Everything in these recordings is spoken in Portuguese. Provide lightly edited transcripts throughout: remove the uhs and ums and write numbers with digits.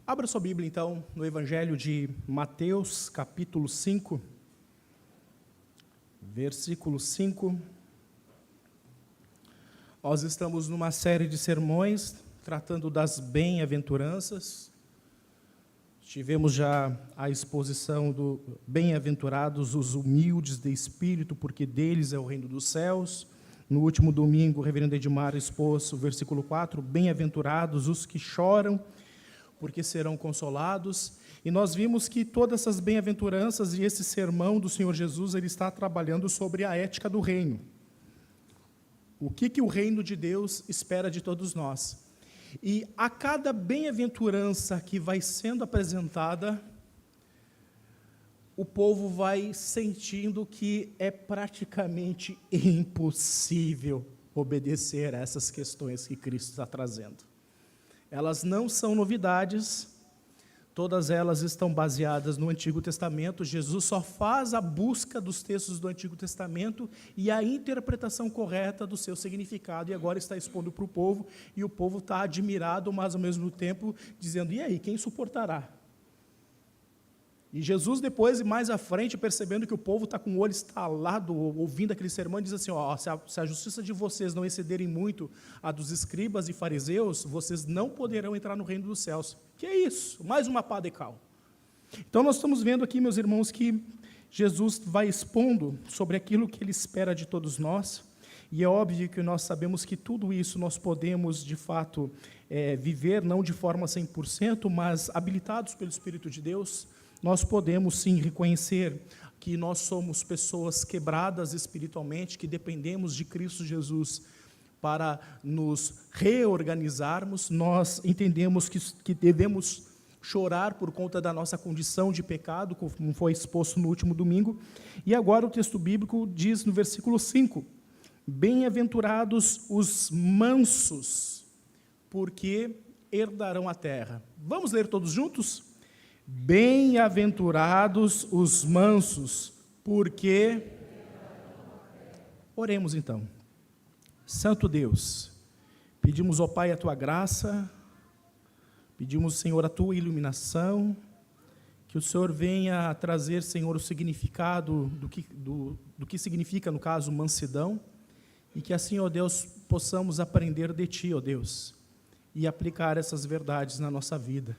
Abra sua Bíblia, então, no Evangelho de Mateus, capítulo 5, versículo 5. Nós estamos numa série de sermões tratando das bem-aventuranças. Tivemos já a exposição do bem-aventurados os humildes de espírito, porque deles é o reino dos céus. No último domingo, o reverendo Edmar expôs o versículo 4, bem-aventurados os que choram, porque serão consolados. E nós vimos que todas essas bem-aventuranças e esse sermão do Senhor Jesus, ele está trabalhando sobre a ética do reino. O que o reino de Deus espera de todos nós. E a cada bem-aventurança que vai sendo apresentada, o povo vai sentindo que é praticamente impossível obedecer a essas questões que Cristo está trazendo. Elas não são novidades, todas elas estão baseadas no Antigo Testamento. Jesus só faz a busca dos textos do Antigo Testamento e a interpretação correta do seu significado, e agora está expondo para o povo, e o povo está admirado, mas ao mesmo tempo dizendo, e aí, quem suportará? E Jesus depois, mais à frente, percebendo que o povo está com o olho estalado, ouvindo aquele sermão, diz assim, se a justiça de vocês não excederem muito a dos escribas e fariseus, vocês não poderão entrar no reino dos céus. Que é isso? Mais uma pá de cal. Então nós estamos vendo aqui, meus irmãos, que Jesus vai expondo sobre aquilo que Ele espera de todos nós, e é óbvio que nós sabemos que tudo isso nós podemos, de fato, viver, não de forma 100%, mas habilitados pelo Espírito de Deus. Nós podemos, sim, reconhecer que nós somos pessoas quebradas espiritualmente, que dependemos de Cristo Jesus para nos reorganizarmos. Nós entendemos que devemos chorar por conta da nossa condição de pecado, como foi exposto no último domingo. E agora o texto bíblico diz no versículo 5, bem-aventurados os mansos, porque herdarão a terra. Vamos ler todos juntos? Bem-aventurados os mansos, porque... Oremos então. Santo Deus, pedimos, ó Pai, a Tua graça, pedimos, Senhor, a Tua iluminação, que o Senhor venha trazer, Senhor, o significado do que significa, no caso, mansidão, e que assim, ó Deus, possamos aprender de Ti, ó Deus, e aplicar essas verdades na nossa vida.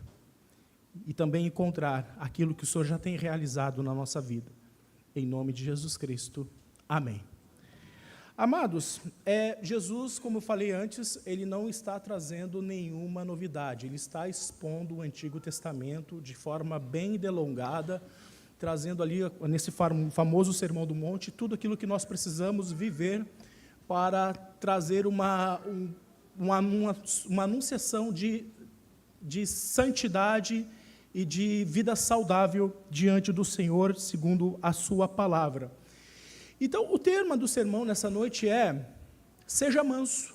E também encontrar aquilo que o Senhor já tem realizado na nossa vida. Em nome de Jesus Cristo. Amém. Amados, Jesus, como eu falei antes, ele não está trazendo nenhuma novidade. Ele está expondo o Antigo Testamento de forma bem delongada, trazendo ali, nesse famoso Sermão do Monte, tudo aquilo que nós precisamos viver para trazer uma anunciação de santidade e de vida saudável diante do Senhor, segundo a sua palavra. Então, o tema do sermão nessa noite é, seja manso.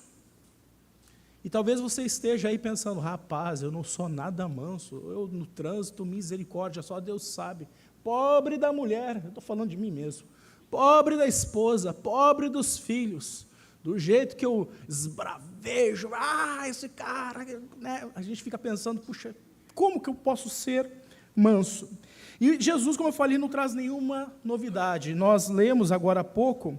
E talvez você esteja aí pensando, rapaz, eu não sou nada manso, eu no trânsito, misericórdia, só Deus sabe. Pobre da mulher, eu estou falando de mim mesmo, pobre da esposa, pobre dos filhos, do jeito que eu esbravejo, esse cara, né? A gente fica pensando, puxa, como que eu posso ser manso? E Jesus, como eu falei, não traz nenhuma novidade. Nós lemos agora há pouco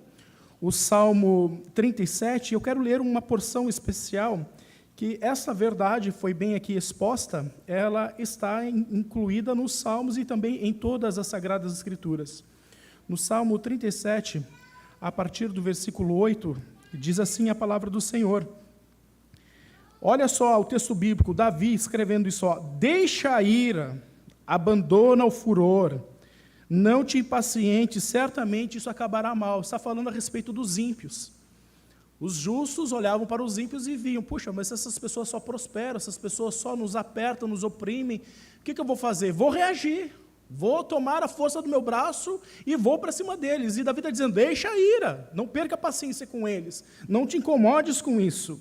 o Salmo 37, e eu quero ler uma porção especial, que essa verdade foi bem aqui exposta, ela está incluída nos Salmos e também em todas as Sagradas Escrituras. No Salmo 37, a partir do versículo 8, diz assim a palavra do Senhor. Olha só o texto bíblico, Davi escrevendo isso, deixa a ira, abandona o furor, não te impacientes, certamente isso acabará mal. Está falando a respeito dos ímpios. Os justos olhavam para os ímpios e viam, puxa, mas essas pessoas só prosperam, essas pessoas só nos apertam, nos oprimem, o que eu vou fazer? Vou reagir, vou tomar a força do meu braço e vou para cima deles. E Davi está dizendo, deixa a ira, não perca a paciência com eles, não te incomodes com isso.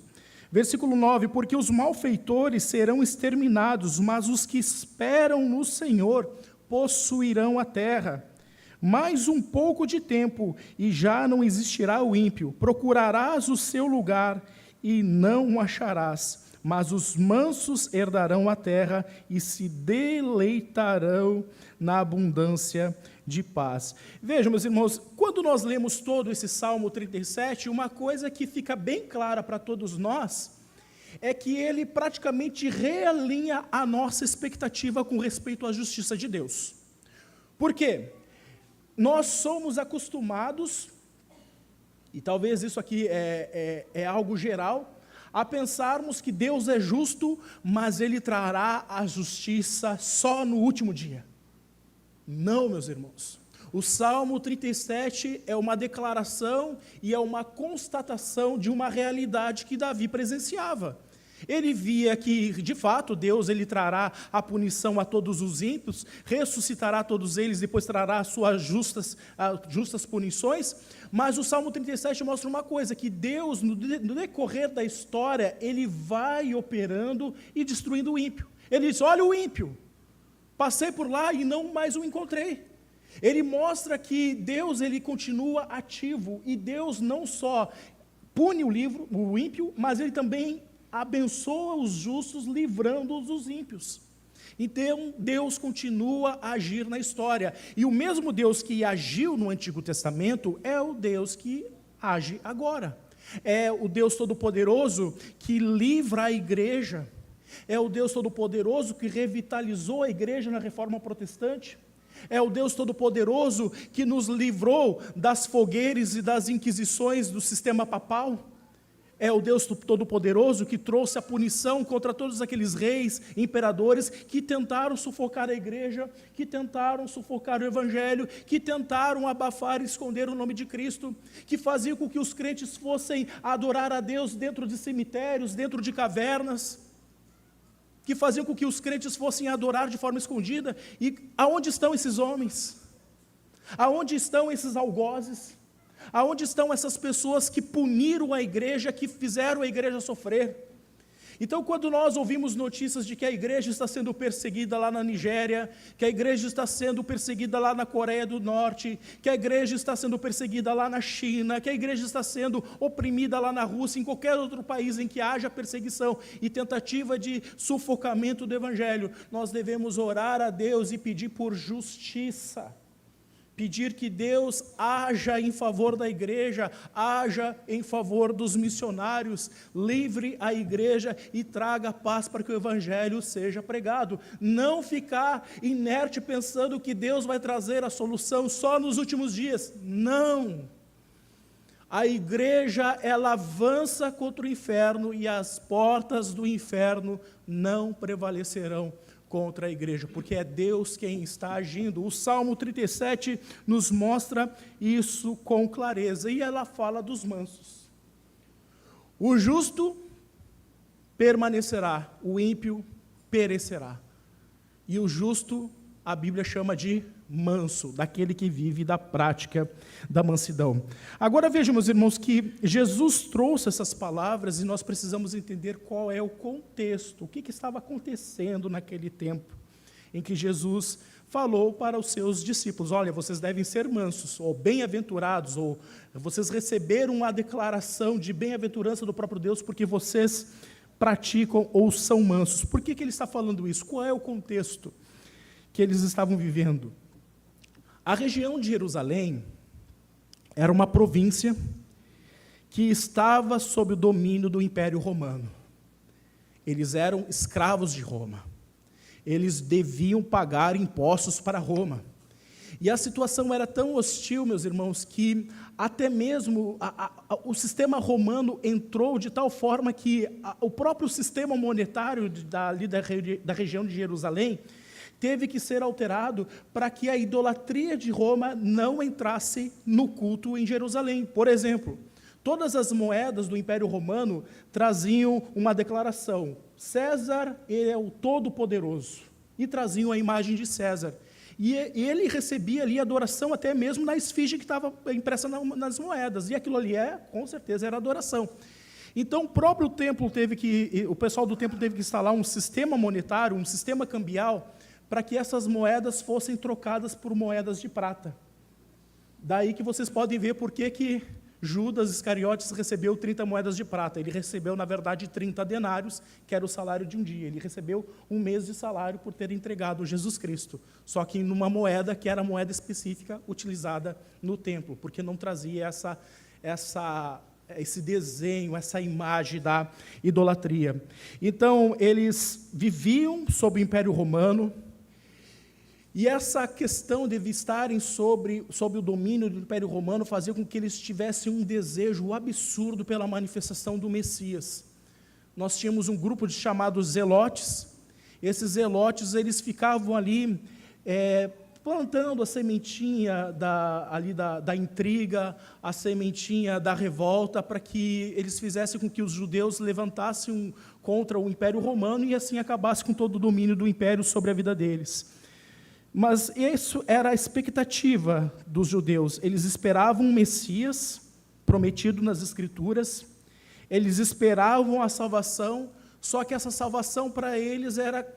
Versículo 9, porque os malfeitores serão exterminados, mas os que esperam no Senhor possuirão a terra. Mais um pouco de tempo, e já não existirá o ímpio. Procurarás o seu lugar, e não o acharás. mas os mansos herdarão a terra e se deleitarão na abundância de paz. Vejam, meus irmãos, quando nós lemos todo esse Salmo 37, uma coisa que fica bem clara para todos nós é que ele praticamente realinha a nossa expectativa com respeito à justiça de Deus. Por quê? Nós somos acostumados, e talvez isso aqui é algo geral, a pensarmos que Deus é justo, mas Ele trará a justiça só no último dia. Não, meus irmãos. O Salmo 37 é uma declaração e é uma constatação de uma realidade que Davi presenciava. Ele via que, de fato, Deus ele trará a punição a todos os ímpios, ressuscitará todos eles, depois trará as suas justas punições, mas o Salmo 37 mostra uma coisa, que Deus, no decorrer da história, ele vai operando e destruindo o ímpio. Ele diz, olha o ímpio, passei por lá e não mais o encontrei. Ele mostra que Deus ele continua ativo, e Deus não só pune o ímpio, mas ele também abençoa os justos, livrando-os dos ímpios. Então, Deus continua a agir na história. E o mesmo Deus que agiu no Antigo Testamento é o Deus que age agora. É o Deus Todo-Poderoso que livra a igreja. É o Deus Todo-Poderoso que revitalizou a igreja na Reforma Protestante. É o Deus Todo-Poderoso que nos livrou das fogueiras e das inquisições do sistema papal. É o Deus Todo-Poderoso que trouxe a punição contra todos aqueles reis, imperadores, que tentaram sufocar a igreja, que tentaram sufocar o evangelho, que tentaram abafar e esconder o nome de Cristo, que faziam com que os crentes fossem adorar a Deus dentro de cemitérios, dentro de cavernas, que faziam com que os crentes fossem adorar de forma escondida. E aonde estão esses homens? Aonde estão esses algozes? Aonde estão essas pessoas que puniram a igreja, que fizeram a igreja sofrer? Então, quando nós ouvimos notícias de que a igreja está sendo perseguida lá na Nigéria, que a igreja está sendo perseguida lá na Coreia do Norte, que a igreja está sendo perseguida lá na China, que a igreja está sendo oprimida lá na Rússia, em qualquer outro país em que haja perseguição e tentativa de sufocamento do evangelho, nós devemos orar a Deus e pedir por justiça. Pedir que Deus haja em favor da igreja, haja em favor dos missionários, livre a igreja e traga paz para que o evangelho seja pregado. Não ficar inerte pensando que Deus vai trazer a solução só nos últimos dias. Não! A igreja, ela avança contra o inferno e as portas do inferno não prevalecerão contra a igreja, porque é Deus quem está agindo. O Salmo 37 nos mostra isso com clareza, e ela fala dos mansos. O justo permanecerá, o ímpio perecerá. E o justo, a Bíblia chama de manso, daquele que vive da prática da mansidão. Agora vejam, meus irmãos, que Jesus trouxe essas palavras e nós precisamos entender qual é o contexto, o que estava acontecendo naquele tempo em que Jesus falou para os seus discípulos, olha, vocês devem ser mansos, ou bem-aventurados, ou vocês receberam a declaração de bem-aventurança do próprio Deus, porque vocês praticam ou são mansos. Por que ele está falando isso? Qual é o contexto que eles estavam vivendo? A região de Jerusalém era uma província que estava sob o domínio do Império Romano. Eles eram escravos de Roma. Eles deviam pagar impostos para Roma. E a situação era tão hostil, meus irmãos, que até mesmo o sistema romano entrou de tal forma que o próprio sistema monetário da região de Jerusalém teve que ser alterado para que a idolatria de Roma não entrasse no culto em Jerusalém. Por exemplo, todas as moedas do Império Romano traziam uma declaração: César, ele é o Todo-Poderoso, e traziam a imagem de César. E ele recebia ali adoração até mesmo na esfinge que estava impressa nas moedas, e aquilo ali com certeza era adoração. Então, o pessoal do templo teve que instalar um sistema monetário, um sistema cambial, para que essas moedas fossem trocadas por moedas de prata. Daí que vocês podem ver por que Judas Iscariotes recebeu 30 moedas de prata. Ele recebeu, na verdade, 30 denários, que era o salário de um dia. Ele recebeu um mês de salário por ter entregado Jesus Cristo, só que numa moeda que era a moeda específica utilizada no templo, porque não trazia esse desenho, essa imagem da idolatria. Então, eles viviam sob o Império Romano, e essa questão de estarem sob o domínio do Império Romano fazia com que eles tivessem um desejo absurdo pela manifestação do Messias. Nós tínhamos um grupo de chamados zelotes. Esses zelotes, eles ficavam ali plantando a sementinha da intriga, a sementinha da revolta, para que eles fizessem com que os judeus levantassem contra o Império Romano e assim acabasse com todo o domínio do Império sobre a vida deles. Mas isso era a expectativa dos judeus. Eles esperavam um Messias prometido nas Escrituras, eles esperavam a salvação, só que essa salvação para eles era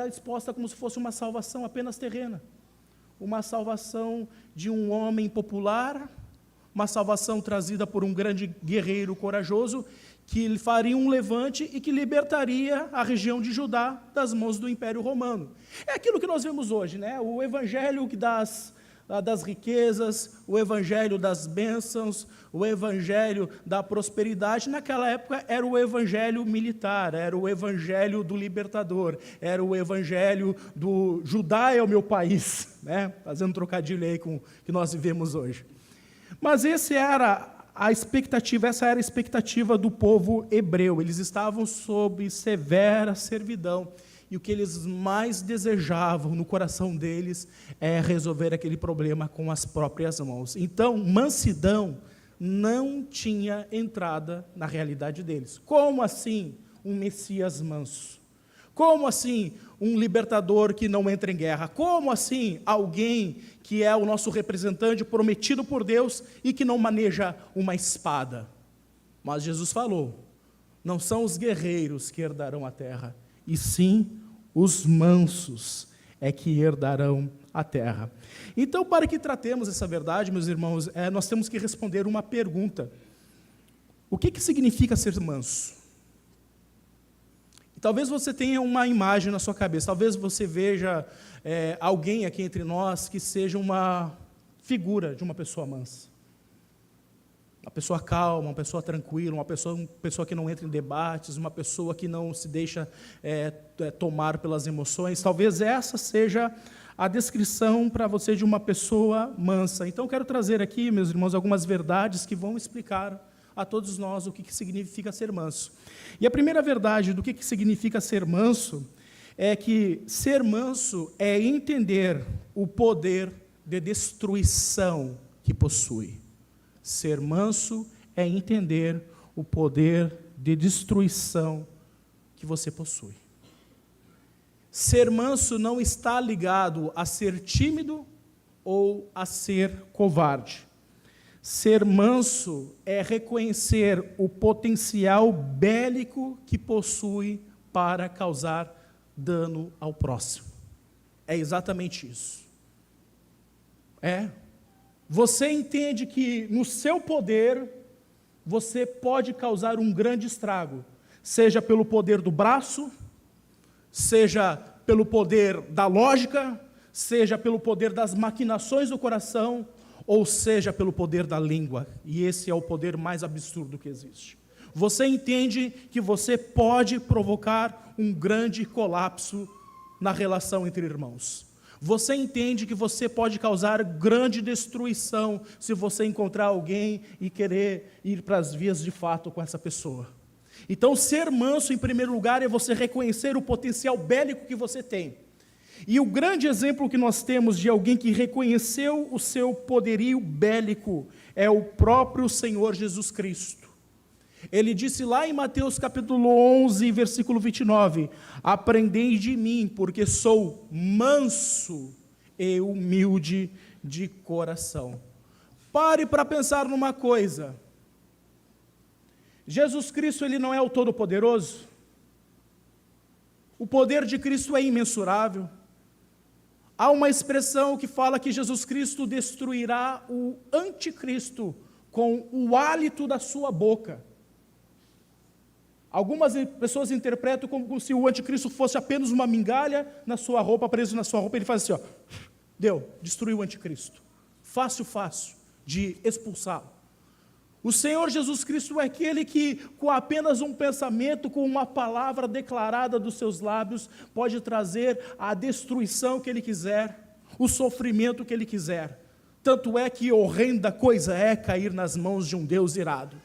exposta como se fosse uma salvação apenas terrena, uma salvação de um homem popular, uma salvação trazida por um grande guerreiro corajoso, que faria um levante e que libertaria a região de Judá das mãos do Império Romano. É aquilo que nós vemos hoje, né? O evangelho das riquezas, o evangelho das bênçãos, o evangelho da prosperidade. Naquela época era o evangelho militar, era o evangelho do libertador, era o evangelho do Judá é o meu país, né? Fazendo trocadilho aí com o que nós vivemos hoje. Mas essa era a expectativa do povo hebreu. Eles estavam sob severa servidão, e o que eles mais desejavam no coração deles é resolver aquele problema com as próprias mãos. Então, mansidão não tinha entrada na realidade deles. Como assim um Messias manso? Como assim um libertador que não entra em guerra? Como assim alguém que é o nosso representante prometido por Deus e que não maneja uma espada? Mas Jesus falou, não são os guerreiros que herdarão a terra, e sim os mansos é que herdarão a terra. Então, para que tratemos essa verdade, meus irmãos, nós temos que responder uma pergunta. O que significa ser manso? Talvez você tenha uma imagem na sua cabeça, talvez você veja alguém aqui entre nós que seja uma figura de uma pessoa mansa. Uma pessoa calma, uma pessoa tranquila, uma pessoa que não entra em debates, uma pessoa que não se deixa tomar pelas emoções. Talvez essa seja a descrição para você de uma pessoa mansa. Então, eu quero trazer aqui, meus irmãos, algumas verdades que vão explicar a todos nós o que significa ser manso. E a primeira verdade do que significa ser manso é que ser manso é entender o poder de destruição que possui. Ser manso é entender o poder de destruição que você possui. Ser manso não está ligado a ser tímido ou a ser covarde. Ser manso é reconhecer o potencial bélico que possui para causar dano ao próximo. É exatamente isso. Você entende que no seu poder você pode causar um grande estrago, seja pelo poder do braço, seja pelo poder da lógica, seja pelo poder das maquinações do coração, ou seja pelo poder da língua, e esse é o poder mais absurdo que existe. Você entende que você pode provocar um grande colapso na relação entre irmãos. Você entende que você pode causar grande destruição se você encontrar alguém e querer ir para as vias de fato com essa pessoa. Então, ser manso, em primeiro lugar, é você reconhecer o potencial bélico que você tem. E o grande exemplo que nós temos de alguém que reconheceu o seu poderio bélico é o próprio Senhor Jesus Cristo. Ele disse lá em Mateus capítulo 11, versículo 29, aprendei de mim, porque sou manso e humilde de coração. Pare para pensar numa coisa. Jesus Cristo, ele não é o Todo-Poderoso? O poder de Cristo é imensurável. Há uma expressão que fala que Jesus Cristo destruirá o anticristo com o hálito da sua boca. Algumas pessoas interpretam como se o anticristo fosse apenas uma migalha na sua roupa, preso na sua roupa. Ele faz assim, ó, deu, destruiu o anticristo. Fácil de expulsá-lo. O Senhor Jesus Cristo é aquele que, com apenas um pensamento, com uma palavra declarada dos seus lábios, pode trazer a destruição que Ele quiser, o sofrimento que Ele quiser. Tanto é que horrenda coisa é cair nas mãos de um Deus irado.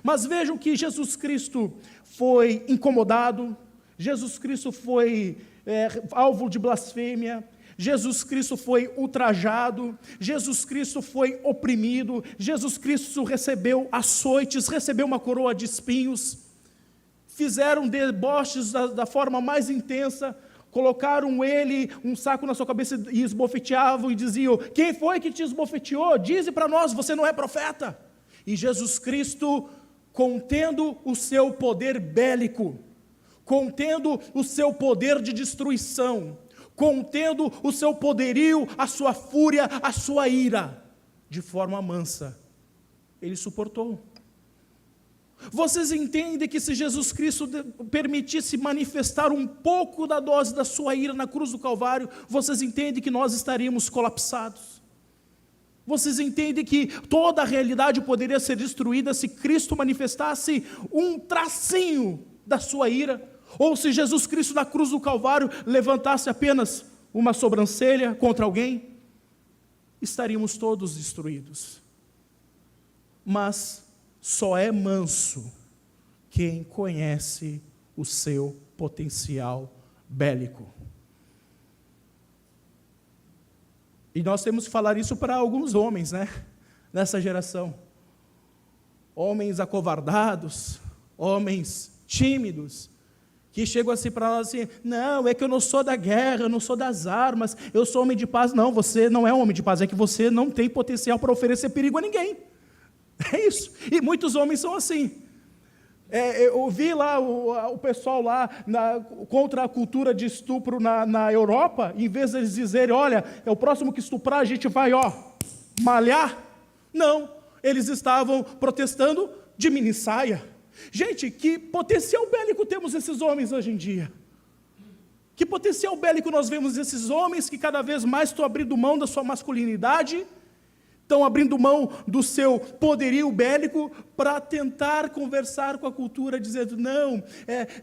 Mas vejam que Jesus Cristo foi incomodado, Jesus Cristo foi alvo de blasfêmia, Jesus Cristo foi ultrajado, Jesus Cristo foi oprimido, Jesus Cristo recebeu açoites, recebeu uma coroa de espinhos, fizeram deboches da forma mais intensa, colocaram ele, um saco na sua cabeça e esbofeteavam e diziam, quem foi que te esbofeteou? Dize para nós, você não é profeta? E Jesus Cristo, contendo o seu poder bélico, contendo o seu poder de destruição, contendo o seu poderio, a sua fúria, a sua ira, de forma mansa, ele suportou. Vocês entendem que se Jesus Cristo permitisse manifestar um pouco da dose da sua ira na cruz do Calvário, vocês entendem que nós estaríamos colapsados? Vocês entendem que toda a realidade poderia ser destruída se Cristo manifestasse um tracinho da sua ira? Ou se Jesus Cristo na cruz do Calvário levantasse apenas uma sobrancelha contra alguém? Estaríamos todos destruídos. Mas só é manso quem conhece o seu potencial bélico. E nós temos que falar isso para alguns homens, né? Nessa geração. Homens acovardados, homens tímidos, que chegam assim para nós assim, não, é que eu não sou da guerra, eu não sou das armas, eu sou homem de paz. Não, você não é homem de paz, é que você não tem potencial para oferecer perigo a ninguém. É isso. E muitos homens são assim. Eu vi lá o pessoal lá contra a cultura de estupro na Europa, em vez de eles dizerem, olha, é o próximo que estuprar, a gente vai, malhar. Não, eles estavam protestando de minissaia. Gente, que potencial bélico temos esses homens hoje em dia? Que potencial bélico nós vemos esses homens que cada vez mais estão abrindo mão da sua masculinidade, estão abrindo mão do seu poderio bélico para tentar conversar com a cultura, dizendo, não,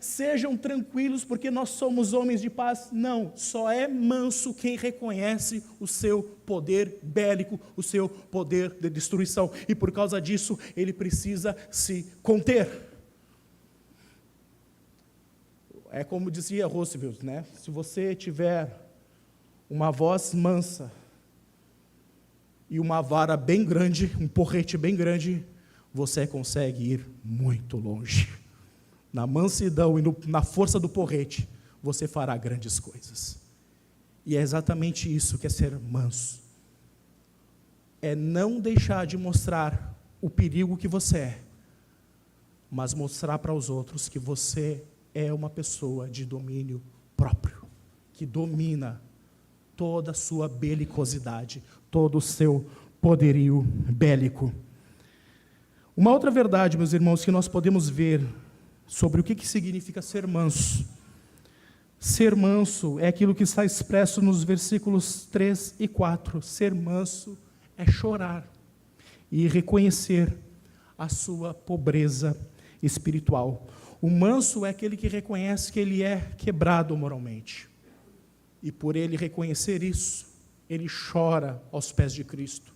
sejam tranquilos porque nós somos homens de paz. Não, só é manso quem reconhece o seu poder bélico, o seu poder de destruição, e por causa disso, ele precisa se conter. É como dizia Roosevelt, né? Se você tiver uma voz mansa, e uma vara bem grande, um porrete bem grande, você consegue ir muito longe. Na mansidão e na força do porrete, você fará grandes coisas. E é exatamente isso que é ser manso. É não deixar de mostrar o perigo que você é, mas mostrar para os outros que você é uma pessoa de domínio próprio, que domina toda a sua belicosidade, todo o seu poderio bélico. Uma outra verdade, meus irmãos, que nós podemos ver sobre o que significa ser manso. Ser manso é aquilo que está expresso nos versículos 3 e 4. Ser manso é chorar e reconhecer a sua pobreza espiritual. O manso é aquele que reconhece que ele é quebrado moralmente. E por ele reconhecer isso, ele chora aos pés de Cristo.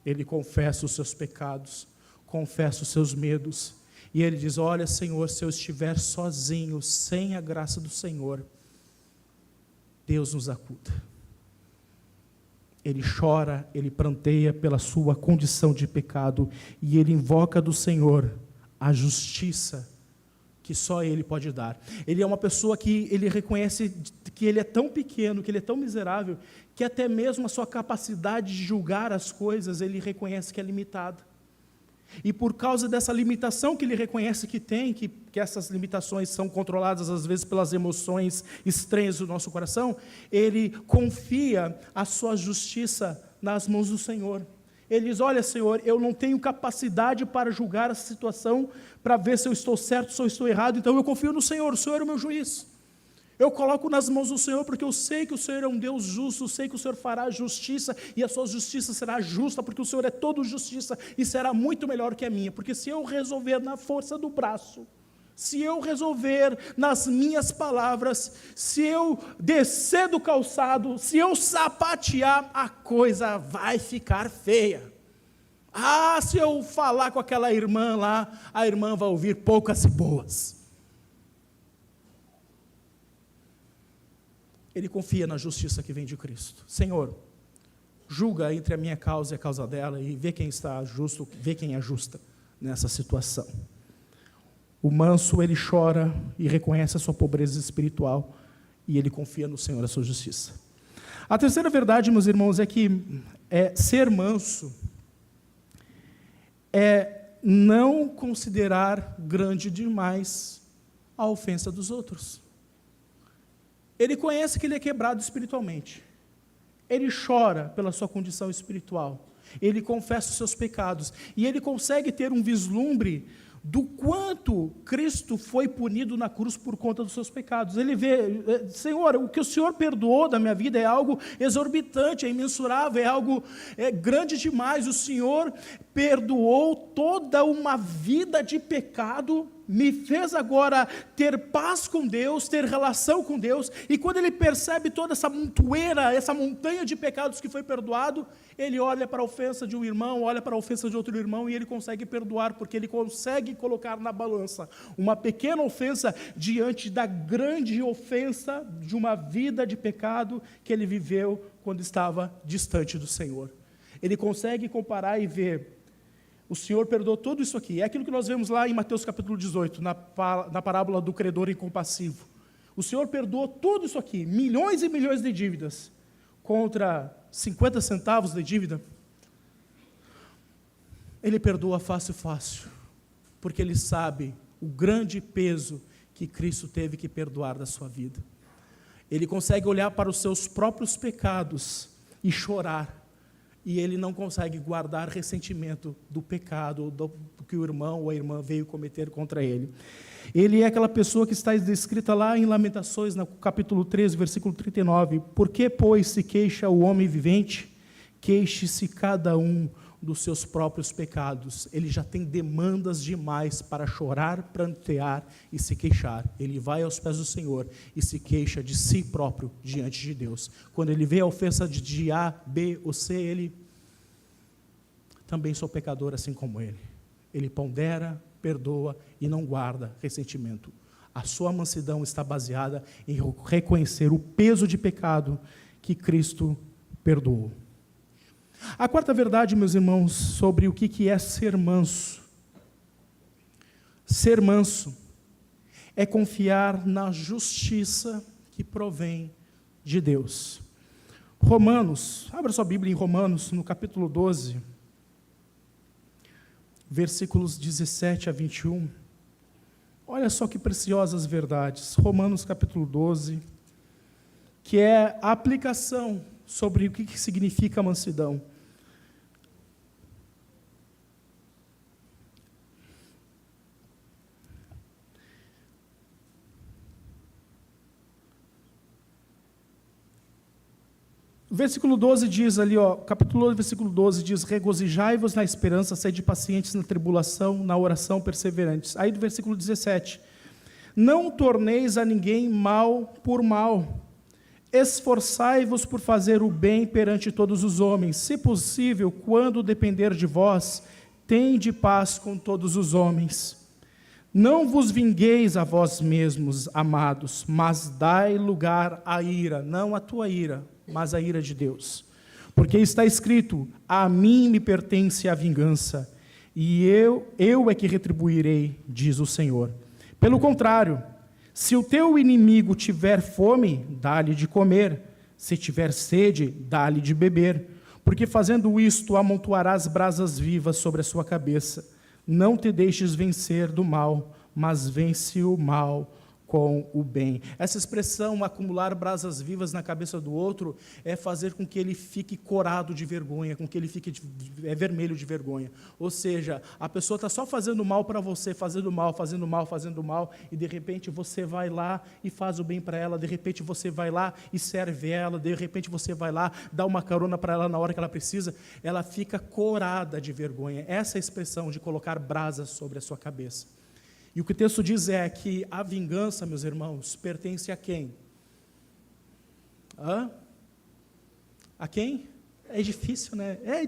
Ele confessa os seus pecados, confessa os seus medos. E ele diz, olha, Senhor, se eu estiver sozinho, sem a graça do Senhor, Deus nos acuda. Ele chora, ele pranteia pela sua condição de pecado, e ele invoca do Senhor a justiça que só Ele pode dar. Ele é uma pessoa que ele reconhece que ele é tão pequeno, que ele é tão miserável, que até mesmo a sua capacidade de julgar as coisas, ele reconhece que é limitada. E por causa dessa limitação que ele reconhece que tem, que essas limitações são controladas às vezes pelas emoções estranhas do nosso coração, ele confia a sua justiça nas mãos do Senhor. Ele diz: olha, Senhor, eu não tenho capacidade para julgar essa situação, para ver se eu estou certo, se eu estou errado, então eu confio no Senhor, o Senhor é o meu juiz. Eu coloco nas mãos do Senhor, porque eu sei que o Senhor é um Deus justo, eu sei que o Senhor fará justiça, e a sua justiça será justa, porque o Senhor é todo justiça, e será muito melhor que a minha, porque se eu resolver na força do braço, se eu resolver nas minhas palavras, se eu descer do calçado, se eu sapatear, a coisa vai ficar feia. Se eu falar com aquela irmã lá, a irmã vai ouvir poucas e boas. Ele confia na justiça que vem de Cristo. Senhor, julga entre a minha causa e a causa dela, e vê quem está justo, vê quem é justa nessa situação. O manso, ele chora e reconhece a sua pobreza espiritual, e ele confia no Senhor, a sua justiça. A terceira verdade, meus irmãos, é que ser manso é não considerar grande demais a ofensa dos outros. Ele conhece que ele é quebrado espiritualmente. Ele chora pela sua condição espiritual. Ele confessa os seus pecados. E ele consegue ter um vislumbre do quanto Cristo foi punido na cruz por conta dos seus pecados. Ele vê: Senhor, o que o Senhor perdoou da minha vida é algo exorbitante, é imensurável, é algo grande demais. O Senhor perdoou toda uma vida de pecado, me fez agora ter paz com Deus, ter relação com Deus, e quando ele percebe toda essa montoeira, essa montanha de pecados que foi perdoado, ele olha para a ofensa de um irmão, olha para a ofensa de outro irmão, e ele consegue perdoar, porque ele consegue colocar na balança uma pequena ofensa diante da grande ofensa de uma vida de pecado que ele viveu quando estava distante do Senhor. Ele consegue comparar e ver: o Senhor perdoou tudo isso aqui. É aquilo que nós vemos lá em Mateus capítulo 18, na parábola do credor incompassivo. O Senhor perdoou tudo isso aqui, milhões e milhões de dívidas, contra 50 centavos de dívida. Ele perdoa fácil, porque ele sabe o grande peso que Cristo teve que perdoar da sua vida. Ele consegue olhar para os seus próprios pecados e chorar, e ele não consegue guardar ressentimento do pecado, do que o irmão ou a irmã veio cometer contra ele. Ele é aquela pessoa que está descrita lá em Lamentações, no capítulo 13, versículo 39. Por que, pois, se queixa o homem vivente? Queixe-se cada um dos seus próprios pecados. Ele já tem demandas demais para chorar, prantear e se queixar. Ele vai aos pés do Senhor e se queixa de si próprio diante de Deus. Quando ele vê a ofensa de A, B ou C, ele: também sou pecador assim como ele. Ele pondera, perdoa e não guarda ressentimento. A sua mansidão está baseada em reconhecer o peso de pecado que Cristo perdoou. A quarta verdade, meus irmãos, sobre o que é ser manso. Ser manso é confiar na justiça que provém de Deus. Romanos, abra sua Bíblia em Romanos, no capítulo 12, versículos 17 a 21. Olha só que preciosas verdades. Romanos capítulo 12, que é a aplicação sobre o que significa mansidão. Versículo 12 diz ali, capítulo 12, versículo 12 diz: regozijai-vos na esperança, sede pacientes na tribulação, na oração perseverantes. Aí do versículo 17: não torneis a ninguém mal por mal, esforçai-vos por fazer o bem perante todos os homens, se possível, quando depender de vós, tende paz com todos os homens. Não vos vingueis a vós mesmos, amados, mas dai lugar à ira, não à tua ira, mas a ira de Deus. Porque está escrito: a mim me pertence a vingança, e eu é que retribuirei, diz o Senhor. Pelo contrário, se o teu inimigo tiver fome, dá-lhe de comer, se tiver sede, dá-lhe de beber, porque fazendo isto amontoarás brasas vivas sobre a sua cabeça. Não te deixes vencer do mal, mas vence o mal com o bem. Essa expressão, acumular brasas vivas na cabeça do outro, é fazer com que ele fique corado de vergonha, com que ele fique vermelho de vergonha. Ou seja, a pessoa está só fazendo mal para você, fazendo mal, e de repente você vai lá e faz o bem para ela, de repente você vai lá e serve ela, de repente você vai lá, dá uma carona para ela na hora que ela precisa, ela fica corada de vergonha. Essa é a expressão de colocar brasas sobre a sua cabeça. E o que o texto diz é que a vingança, meus irmãos, pertence a quem? A quem? É difícil, né? É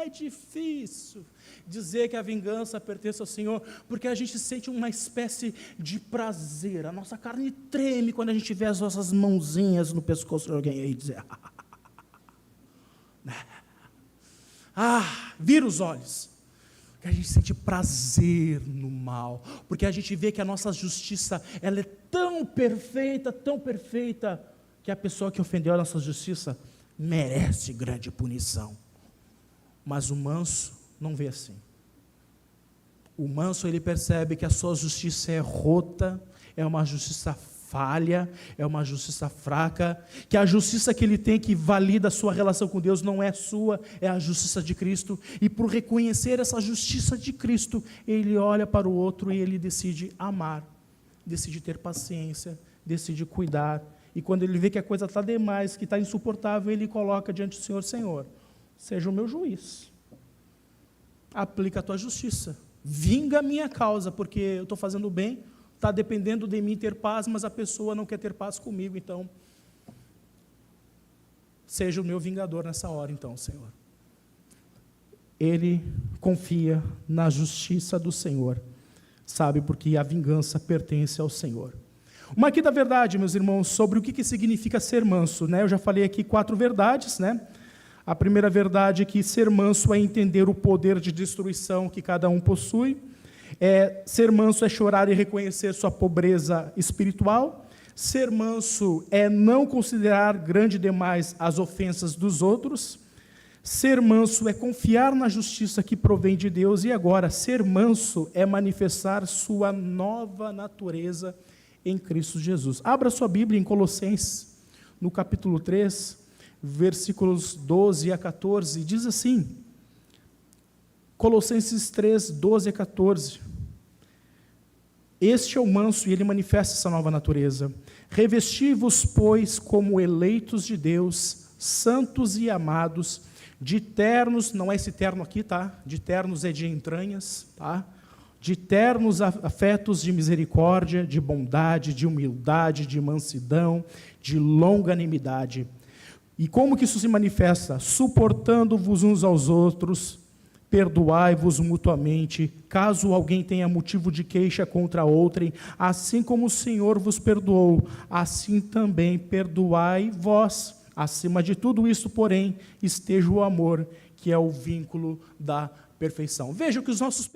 difícil dizer que a vingança pertence ao Senhor, porque a gente sente uma espécie de prazer, a nossa carne treme quando a gente vê as nossas mãozinhas no pescoço de alguém aí dizer, vira os olhos. Que a gente sente prazer no mal, porque a gente vê que a nossa justiça, ela é tão perfeita, que a pessoa que ofendeu a nossa justiça merece grande punição. Mas o manso não vê assim. O manso, ele percebe que a sua justiça é rota, é uma justiça falha, é uma justiça fraca, que a justiça que ele tem que valida a sua relação com Deus não é sua, é a justiça de Cristo, e por reconhecer essa justiça de Cristo, ele olha para o outro e ele decide amar, decide ter paciência, decide cuidar, e quando ele vê que a coisa está demais, que está insuportável, ele coloca diante do Senhor, Senhor, seja o meu juiz, aplica a tua justiça, vinga a minha causa, porque eu estou fazendo bem, está dependendo de mim ter paz, mas a pessoa não quer ter paz comigo, então, seja o meu vingador nessa hora, então, Senhor. Ele confia na justiça do Senhor, sabe, porque a vingança pertence ao Senhor. Uma quinta verdade, meus irmãos, sobre o que significa ser manso, né? Eu já falei aqui 4 verdades, né? A primeira verdade é que ser manso é entender o poder de destruição que cada um possui. Ser manso é chorar e reconhecer sua pobreza espiritual. Ser manso é não considerar grande demais as ofensas dos outros. Ser manso é confiar na justiça que provém de Deus. E agora, ser manso é manifestar sua nova natureza em Cristo Jesus. Abra sua Bíblia em Colossenses, no capítulo 3, versículos 12 a 14, diz assim, Colossenses 3, 12 a 14, este é o manso e ele manifesta essa nova natureza. Revesti-vos, pois, como eleitos de Deus, santos e amados, de ternos, não é esse terno aqui, tá? De ternos é de entranhas, tá? De ternos afetos de misericórdia, de bondade, de humildade, de mansidão, de longanimidade. E como que isso se manifesta? Suportando-vos uns aos outros, perdoai-vos mutuamente, caso alguém tenha motivo de queixa contra outrem, assim como o Senhor vos perdoou, assim também perdoai vós. Acima de tudo isso, porém, esteja o amor, que é o vínculo da perfeição. Veja que os nossos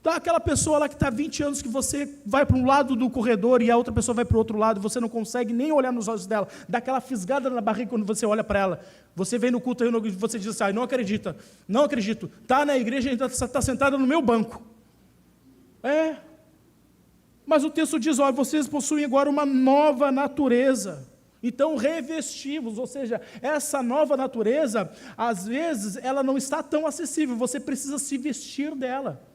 tá aquela pessoa lá que está há 20 anos que você vai para um lado do corredor e a outra pessoa vai para o outro lado, você não consegue nem olhar nos olhos dela, dá aquela fisgada na barriga quando você olha para ela. Você vem no culto e você diz assim, não acredito, está na igreja e ainda está sentada no meu banco. Mas o texto diz, olha, vocês possuem agora uma nova natureza. Então, revestivos, ou seja, essa nova natureza, às vezes, ela não está tão acessível, você precisa se vestir dela.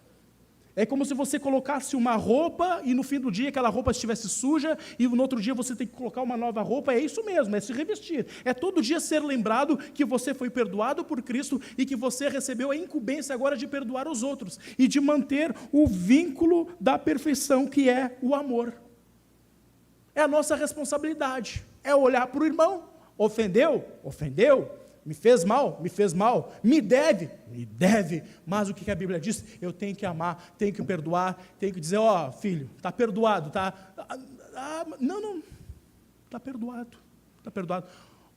É como se você colocasse uma roupa e no fim do dia aquela roupa estivesse suja e no outro dia você tem que colocar uma nova roupa. É isso mesmo, é se revestir. É todo dia ser lembrado que você foi perdoado por Cristo e que você recebeu a incumbência agora de perdoar os outros e de manter o vínculo da perfeição que é o amor. É a nossa responsabilidade. É olhar para o irmão. Ofendeu? Ofendeu. Me fez mal, me deve, mas o que a Bíblia diz? Eu tenho que amar, tenho que perdoar, tenho que dizer, ó, filho, está perdoado, tá? Não, está perdoado.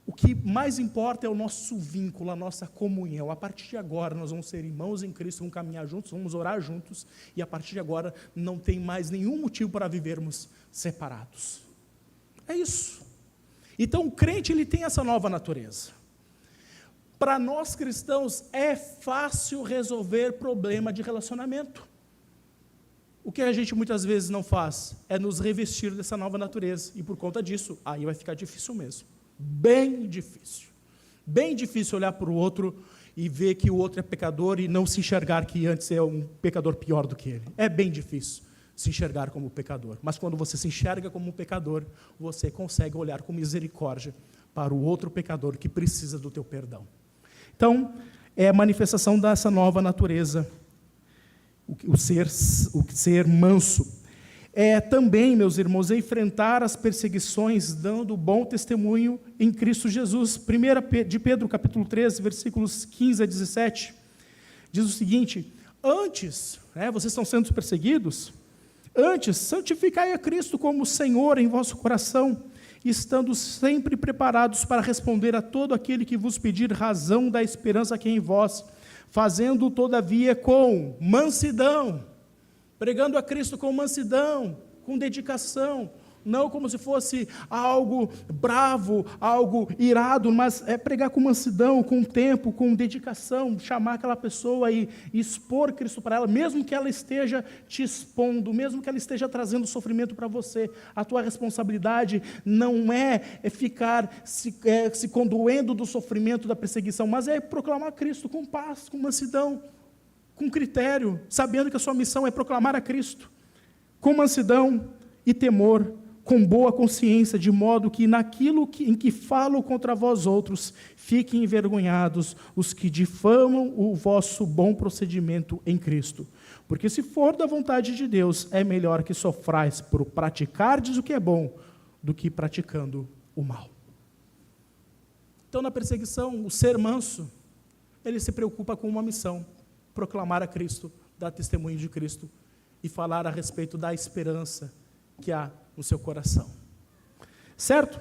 O que mais importa é o nosso vínculo, a nossa comunhão. A partir de agora, nós vamos ser irmãos em Cristo, vamos caminhar juntos, vamos orar juntos, e a partir de agora, não tem mais nenhum motivo para vivermos separados. É isso. Então, o crente, ele tem essa nova natureza. para nós cristãos é fácil resolver problema de relacionamento. O que a gente muitas vezes não faz é nos revestir dessa nova natureza, e por conta disso, aí vai ficar difícil mesmo, bem difícil olhar para o outro e ver que o outro é pecador e não se enxergar que antes é um pecador pior do que ele. É bem difícil se enxergar como pecador, mas quando você se enxerga como um pecador, você consegue olhar com misericórdia para o outro pecador que precisa do teu perdão. Então, é a manifestação dessa nova natureza, o ser manso. É também, meus irmãos, enfrentar as perseguições dando bom testemunho em Cristo Jesus. 1 de Pedro, capítulo 13, versículos 15 a 17, diz o seguinte: antes, vocês estão sendo perseguidos, antes, santificai a Cristo como Senhor em vosso coração, estando sempre preparados para responder a todo aquele que vos pedir razão da esperança que é em vós, fazendo todavia com mansidão, pregando a Cristo com mansidão, com dedicação, não como se fosse algo bravo, algo irado, mas é pregar com mansidão, com tempo, com dedicação, chamar aquela pessoa e expor Cristo para ela, mesmo que ela esteja te expondo, mesmo que ela esteja trazendo sofrimento para você. A tua responsabilidade não é ficar se condoendo do sofrimento, da perseguição, mas é proclamar Cristo com paz, com mansidão, com critério, sabendo que a sua missão é proclamar a Cristo, com mansidão e temor, com boa consciência, de modo que naquilo em que falo contra vós outros, fiquem envergonhados os que difamam o vosso bom procedimento em Cristo. Porque se for da vontade de Deus, é melhor que sofrais por praticardes o que é bom, do que praticando o mal. Então, na perseguição, o ser manso, ele se preocupa com uma missão: proclamar a Cristo, dar testemunho de Cristo e falar a respeito da esperança que há no seu coração. Certo?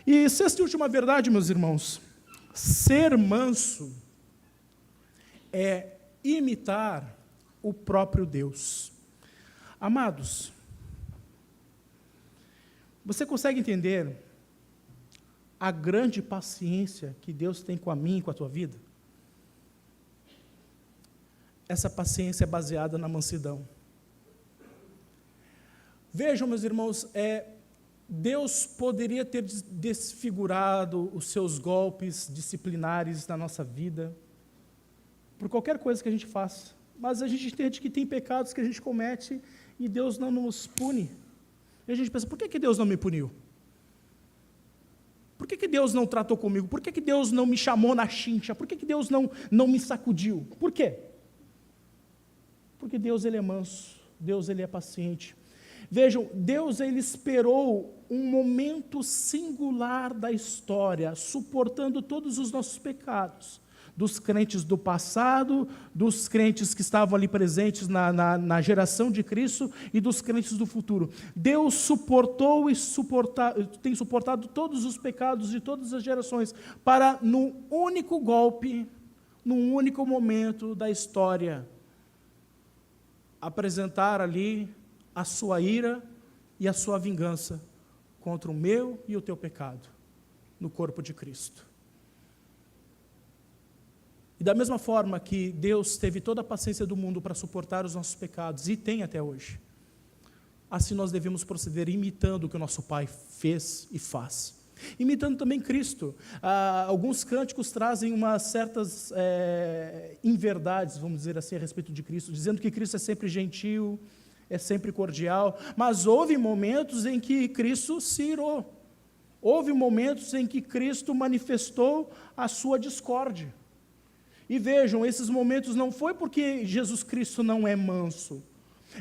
E sexta e última verdade, meus irmãos: ser manso é imitar o próprio Deus. Amados, você consegue entender a grande paciência que Deus tem com a mim e com a tua vida? Essa paciência é baseada na mansidão. Vejam, meus irmãos, Deus poderia ter desfigurado os seus golpes disciplinares na nossa vida, por qualquer coisa que a gente faça, mas a gente entende que tem pecados que a gente comete e Deus não nos pune. E a gente pensa: por que Deus não me puniu? Por que Deus não tratou comigo? Por que Deus não me chamou na chincha? Por que Deus não me sacudiu? Por quê? Porque Deus, ele é manso, Deus, ele é paciente. Vejam, Deus, ele esperou um momento singular da história, suportando todos os nossos pecados, dos crentes do passado, dos crentes que estavam ali presentes na geração de Cristo e dos crentes do futuro. Deus suportou e tem suportado todos os pecados de todas as gerações, para, num único golpe, num único momento da história, apresentar ali a sua ira e a sua vingança contra o meu e o teu pecado, no corpo de Cristo. E da mesma forma que Deus teve toda a paciência do mundo para suportar os nossos pecados, e tem até hoje, assim nós devemos proceder imitando o que o nosso Pai fez e faz. Imitando também Cristo. Alguns cânticos trazem umas certas inverdades, vamos dizer assim, a respeito de Cristo, dizendo que Cristo é sempre gentil, é sempre cordial, mas houve momentos em que Cristo se irou, houve momentos em que Cristo manifestou a sua discórdia. E vejam, esses momentos não foi porque Jesus Cristo não é manso,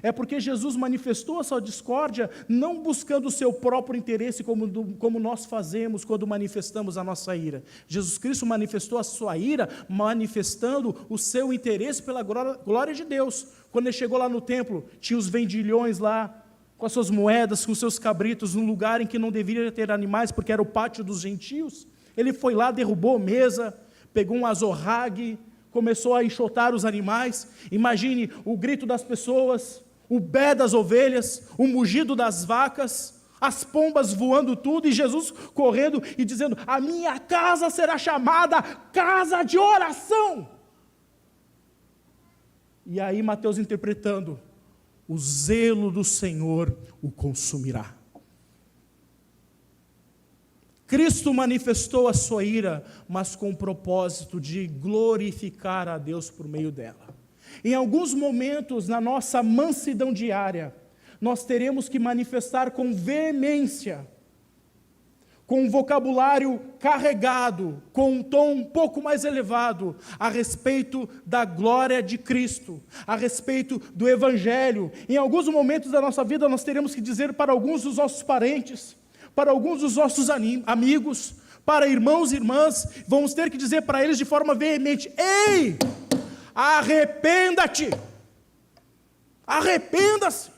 é porque Jesus manifestou a sua discórdia não buscando o seu próprio interesse, como nós fazemos quando manifestamos a nossa ira. Jesus Cristo manifestou a sua ira, manifestando o seu interesse pela glória de Deus. Quando ele chegou lá no templo, tinha os vendilhões lá, com as suas moedas, com os seus cabritos, num lugar em que não deveria ter animais, porque era o pátio dos gentios. Ele foi lá, derrubou a mesa, pegou um azorrague, começou a enxotar os animais. Imagine o grito das pessoas, o bé das ovelhas, o mugido das vacas, as pombas voando tudo, e Jesus correndo e dizendo: a minha casa será chamada casa de oração. E aí Mateus interpretando: o zelo do Senhor o consumirá. Cristo manifestou a sua ira, mas com o propósito de glorificar a Deus por meio dela. Em alguns momentos, na nossa mansidão diária, nós teremos que manifestar com veemência, com um vocabulário carregado, com um tom um pouco mais elevado, a respeito da glória de Cristo, a respeito do Evangelho. Em alguns momentos da nossa vida, nós teremos que dizer para alguns dos nossos parentes, para alguns dos nossos amigos, para irmãos e irmãs, vamos ter que dizer para eles de forma veemente: ei, arrependa-te, arrependa-se.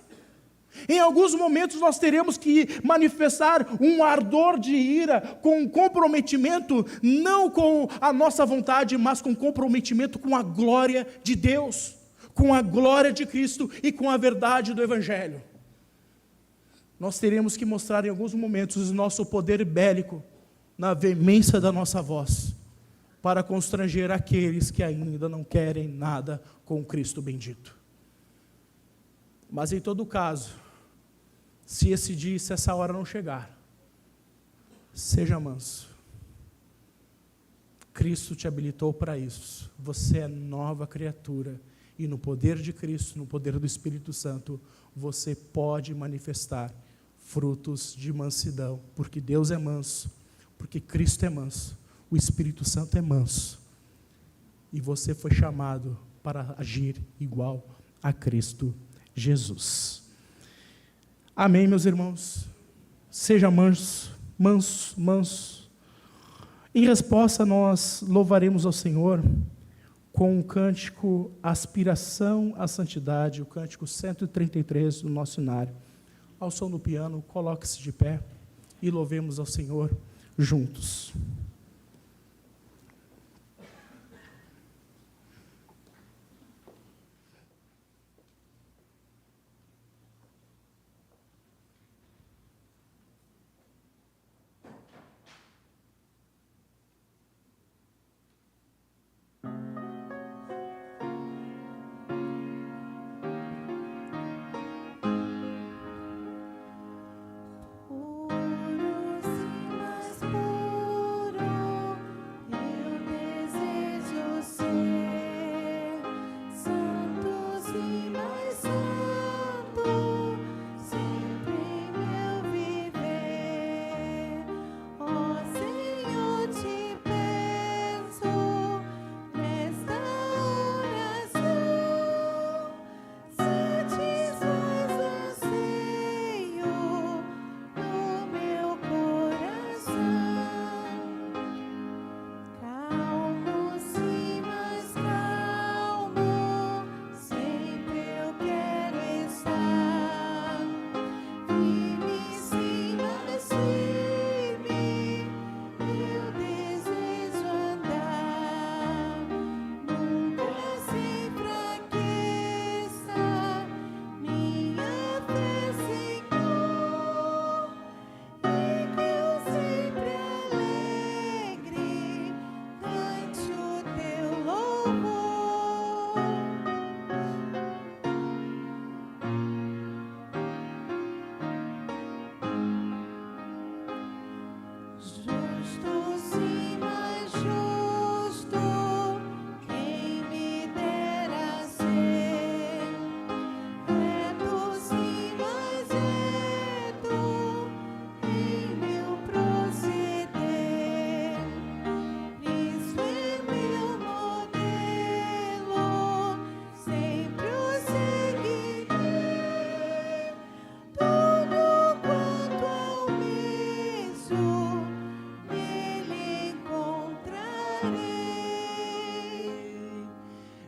Em alguns momentos nós teremos que manifestar um ardor de ira, com um comprometimento, não com a nossa vontade, mas com comprometimento com a glória de Deus, com a glória de Cristo e com a verdade do Evangelho. Nós teremos que mostrar em alguns momentos o nosso poder bélico, na veemência da nossa voz, para constranger aqueles que ainda não querem nada com o Cristo bendito. Mas em todo caso, se esse dia, se essa hora não chegar, seja manso. Cristo te habilitou para isso. Você é nova criatura, e no poder de Cristo, no poder do Espírito Santo, você pode manifestar frutos de mansidão, porque Deus é manso, porque Cristo é manso, o Espírito Santo é manso, e você foi chamado para agir igual a Cristo Jesus. Amém, meus irmãos? Seja manso, manso, manso. Em resposta, nós louvaremos ao Senhor com o cântico Aspiração à Santidade, o cântico 133 do nosso inário. Ao som do piano, coloque-se de pé e louvemos ao Senhor juntos.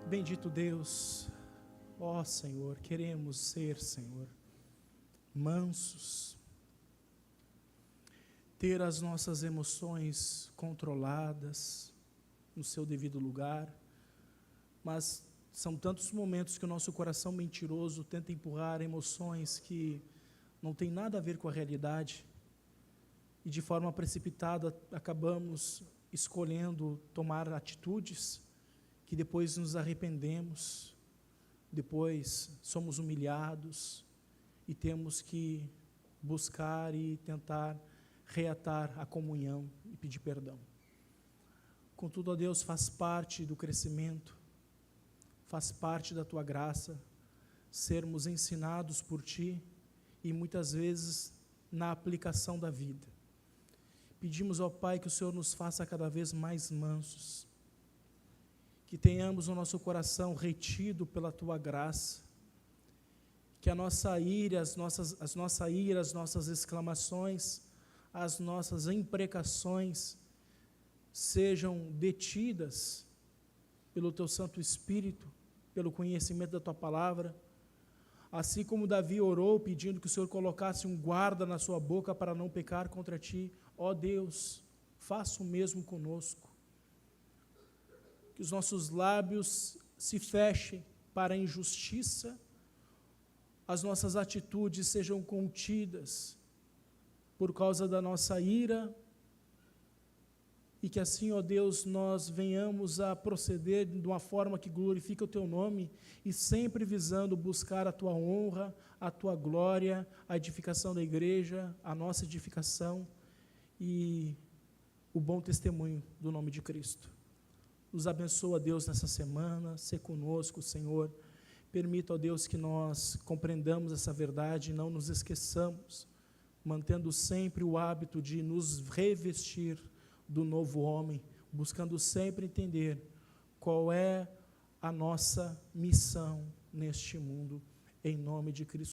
Bendito Deus, ó Senhor, queremos ser, Senhor, mansos, ter as nossas emoções controladas no seu devido lugar, mas são tantos momentos que o nosso coração mentiroso tenta empurrar emoções que não tem nada a ver com a realidade, e de forma precipitada acabamos escolhendo tomar atitudes que depois nos arrependemos, depois somos humilhados e temos que buscar e tentar reatar a comunhão e pedir perdão. Contudo, ó Deus, faz parte do crescimento, faz parte da Tua graça, sermos ensinados por Ti e muitas vezes na aplicação da vida. Pedimos ao Pai que o Senhor nos faça cada vez mais mansos, que tenhamos o nosso coração retido pela Tua graça, que a nossa ira, as nossas exclamações, as nossas imprecações sejam detidas pelo Teu Santo Espírito, pelo conhecimento da Tua palavra, assim como Davi orou pedindo que o Senhor colocasse um guarda na sua boca para não pecar contra Ti. Ó Deus, faça o mesmo conosco, que os nossos lábios se fechem para a injustiça, as nossas atitudes sejam contidas por causa da nossa ira, e que assim, ó Deus, nós venhamos a proceder de uma forma que glorifique o Teu nome, e sempre visando buscar a Tua honra, a Tua glória, a edificação da igreja, a nossa edificação e o bom testemunho do nome de Cristo. Nos abençoa, Deus, nessa semana, sê conosco, Senhor. Permita, ó Deus, que nós compreendamos essa verdade e não nos esqueçamos, mantendo sempre o hábito de nos revestir do novo homem, buscando sempre entender qual é a nossa missão neste mundo, em nome de Cristo.